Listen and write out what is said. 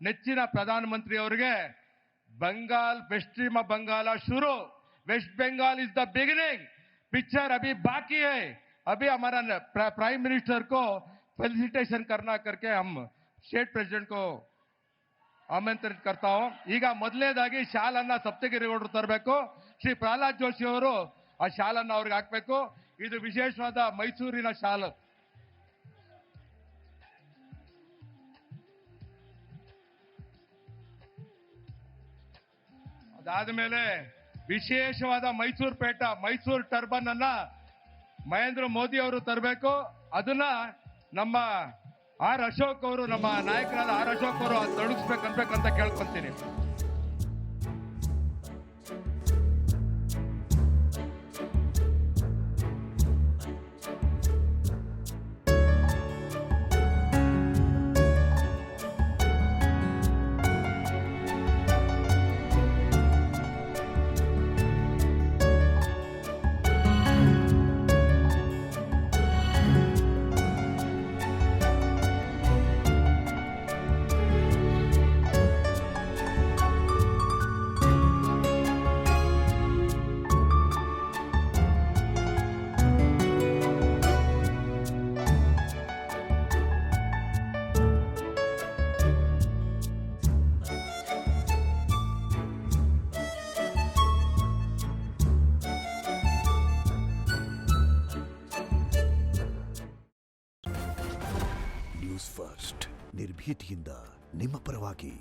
ನೆಚ್ಚಿನ ಪ್ರಧಾನಮಂತ್ರಿ ಅವರಿಗೆ बंगाल पश्चिम बंगाल शुरू, West Bengal is the beginning, picture अभी बाकी है। अभी हमारा प्राइम मिनिस्टर को फेलिसिटेशन करना करके हम स्टेट प्रेसिडेंट को आमंत्रित करता हूं। ಈಗ ಮೊದಲನೇದಾಗಿ ಶಾಲನ್ನ ಸಪ್ತಗಿರಿಗೌಡರು ತರಬೇಕು, ಶ್ರೀ ಪ್ರಹ್ಲಾದ್ ಜೋಶಿ ಅವರು ಆ ಶಾಲನ್ನ ಅವ್ರಿಗೆ ಹಾಕಬೇಕು। ಇದು ವಿಶೇಷವಾದ ಮೈಸೂರಿನ ಶಾಲು। ಅದಾದ್ಮೇಲೆ ವಿಶೇಷವಾದ ಮೈಸೂರು ಪೇಟ, ಮೈಸೂರು ಟರ್ಬನ್ ಅನ್ನ ಮಹೇಂದ್ರ ಮೋದಿ ಅವರು ತರಬೇಕು। ಅದನ್ನ ನಮ್ಮ ಆರ್ ಅಶೋಕ್ ಅವರು, ನಮ್ಮ ನಾಯಕರಾದ ಆರ್ ಅಶೋಕ್ ಅವರು ತೊಡಗಿಸ್ಬೇಕಂತ ಕೇಳ್ಕೊಂತೀನಿ। ನ್ಯೂಸ್ ಫಸ್ಟ್, ನಿರ್ಭೀತಿಯಿಂದ ನಿಮ್ಮ ಪರವಾಗಿ।